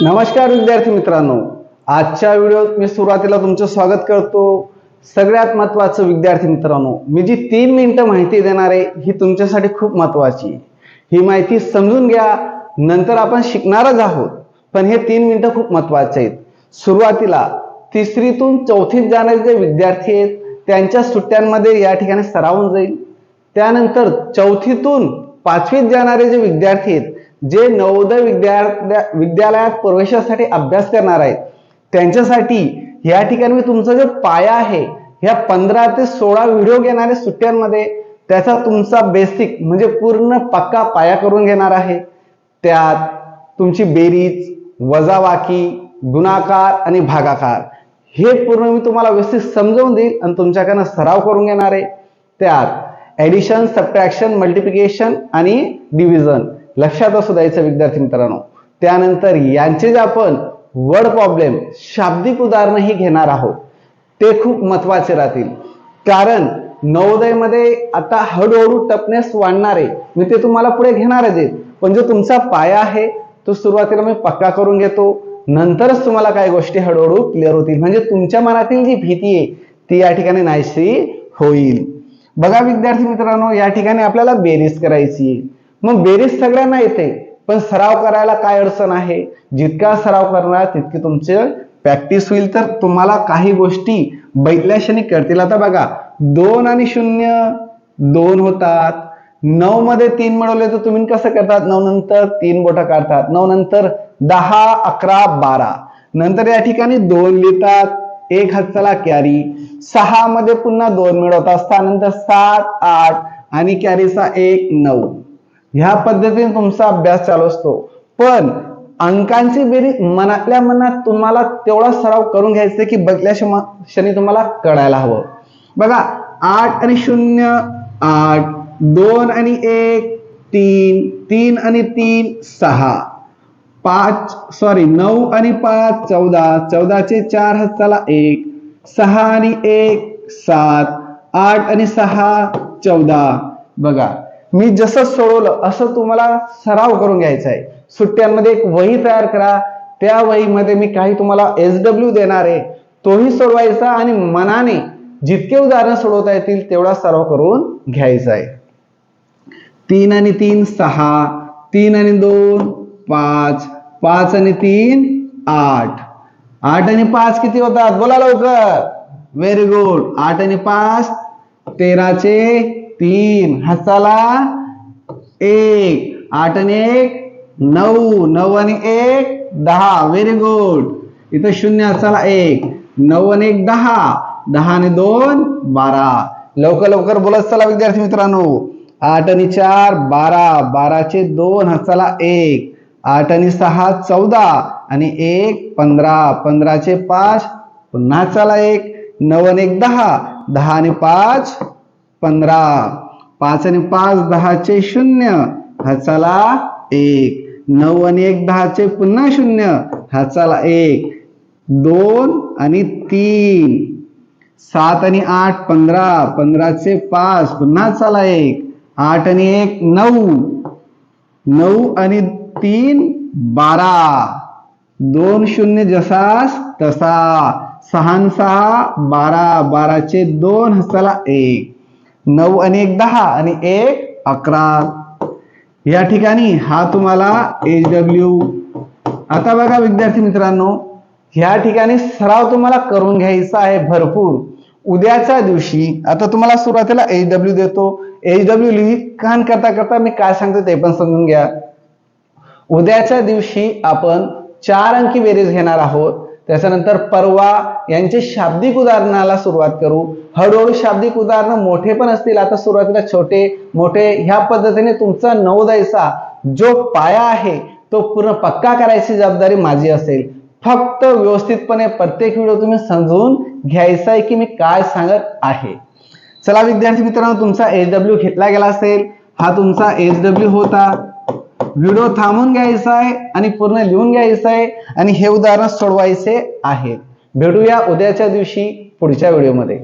नमस्कार विद्यार्थी मित्रांनो, आजच्या व्हिडिओत मी सुरुवातीला तुमचं स्वागत करतो। सगळ्यात महत्त्वाचं विद्यार्थी मित्रांनो, मी जी 3 मिनिटं माहिती देणार आहे ही तुमच्यासाठी खूप महत्त्वाची आहे। ही माहिती समजून घ्या, नंतर आपण शिकणारच आहोत, पण हे 3 मिनिटं खूप महत्त्वाचे आहेत। सुरुवातीला तिसरीतून चौथीत जाणारे जे विद्यार्थी आहेत त्यांच्या सुट्ट्यांमध्ये या ठिकाणी सरावून जाईल। त्यानंतर चौथीतून पाचवीत जाणारे जे विद्यार्थी आहेत, जे नवोदय विद्यालयात प्रवेशासाठी अभ्यास करणार आहेत, त्यांच्यासाठी या ठिकाणी मी तुमचा जो पाया आहे ह्या 15 ते 16 व्हिडिओ घेणारे सुट्ट्यांमध्ये त्याचा तुमचा बेसिक म्हणजे पूर्ण पक्का पाया करून घेणार आहे। त्यात तुमची बेरीज, वजाबाकी, गुणाकार आणि भागाकार हे पूर्ण मी तुम्हाला व्यवस्थित समजावून देईल आणि तुमच्याकडून सराव करून घेणार आहे। त्यात ऍडिशन, सबट्रॅक्शन, मल्टिप्लिकेशन आणि डिव्हिजन लक्षात असू द्यायचं विद्यार्थी मित्रांनो। त्यानंतर यांचे जे आपण वर्ड प्रॉब्लेम, शाब्दिक उदाहरणही घेणार आहोत, ते खूप महत्त्वाचे राहतील, कारण नवोदयमध्ये आता हळूहळू टफनेस वाढणार आहे। मी ते तुम्हाला पुढे घेणारच आहे, पण जो तुमचा पाया आहे तो सुरुवातीला मी पक्का करून घेतो, नंतरच तुम्हाला काही गोष्टी हळूहळू क्लिअर होतील, म्हणजे तुमच्या मनातील जी भीती आहे ती या ठिकाणी नाहीशी होईल। बघा विद्यार्थी मित्रांनो, या ठिकाणी आपल्याला बेरीज करायची आहे। मग बेरीज सगळ्यांना येते, पण सराव करायला काय अडचण आहे? जितका सराव करणार तितकी तुमची प्रॅक्टिस होईल, तर तुम्हाला काही गोष्टी बैठल्याक्षणी करतील। आता बघा, 2 आणि 0 2 होतात। 9 मध्ये 3 मिळवले तर तुम्ही कसं करतात? 9 नंतर 3 बोटं काढतात। 9 नंतर 10 11 12 नंतर या ठिकाणी 2 लिहितात, 1 हाताला कॅरी। 6 मध्ये पुन्हा 2 मिळवतात, त्यानंतर 7 8 आणि कॅरीचा 1 9। ह्या पद्धतीने तुमचा अभ्यास चालू असतो, पण अंकांची बेरीज मनातल्या मनात तुम्हाला तेवढा सराव करून घ्यायचा की बघल्या क्षणी तुम्हाला कळायला हवं। बघा, 8 आणि 0 8, 2 आणि 1 3, 3 आणि 3 6, 9 आणि 5 14, 14 चे 4 हाताला 1, 6 आणि 1 7, 8 आणि 6 14। बघा, मी जसं सोडवलं असं तुम्हाला सराव करून घ्यायचा आहे। सुट्ट्यांमध्ये एक वही तयार करा, त्या वहीमध्ये मी काही तुम्हाला SW देणार आहे, तोही सोडवायचा आणि मनाने जितके उदाहरण सोडवता येतील तेवढा सराव करून घ्यायचा आहे। 3 आणि 3 6, 3 आणि 2 5, 5 आणि 3 8, 8 आणि 5 किती होतात? बोला लवकर। Very good. 8 आणि 5 13 चे 3 हाताला 1, 8 आणि 1 9, 9 आणि 1 10। Very good. इथं 0 हाताला 1, 9 आणि 1 10, 10 आणि 2 12। लवकर लवकर बोलत चला विद्यार्थी मित्रांनो। 8 आणि 4 12, 12 चे 2 हाताला 1, 8 आणि 6 14 आणि 1 15, 15 चे 5 पुन्हा हाताला 1, 9 आणि 1 10, 10 आणि 5 15, 5 आणि 5 10 चे 0 हाताला 1, 9 आणि 1 10 चे पुन्हा 0 हाताला 1, 2 आणि 3, 7 आणि 8 15, 15 चे 5 पुन्हा हाताला 1, 8 आणि 1 9, 9 आणि 3 12, 2 0 जसास तसा, 6 आणि 6 12, 12 चे 2 हाताला 1, 9 आणि 1 10 आणि 1 11। या ठिकाणी हा तुम्हाला SW। आता बघा विद्यार्थी मित्रांनो, ह्या ठिकाणी सराव तुम्हाला करून घ्यायचा आहे भरपूर। उद्याच्या दिवशी आता तुम्हाला सुरुवातीला SW देतो, SW लिखाण करता करता मी काय सांगतो ते पण समजून घ्या। उद्याच्या दिवशी आपण 4 अंकी बेरीज घेणार आहोत, त्याच्यानंतर परवा यांचे शाब्दिक उदाहरणाला सुरुवात करू। हळूहळू शाब्दिक उदाहरण मोठे पण असतील, आता सुरुवातीला छोटे मोठे ह्या पद्धतीने तुमचा नवोदयचा जो पाया आहे तो पूर्ण पक्का करायची जबाबदारी माझी असेल। फक्त व्यवस्थितपणे प्रत्येक व्हिडिओ तुम्ही समजून घ्यायचा आहे की मी काय सांगत आहे। चला विद्यार्थी मित्रांनो, तुमचा SW घेतला गेला असेल, हा तुमचा SW होता। व्हिडिओ थांबून घ्यायचा आहे आणि पूर्ण लिहून घ्यायचं आहे आणि हे उदाहरण सोडवायचे आहे। भेटूया उद्याच्या दिवशी पुढच्या व्हिडिओमध्ये।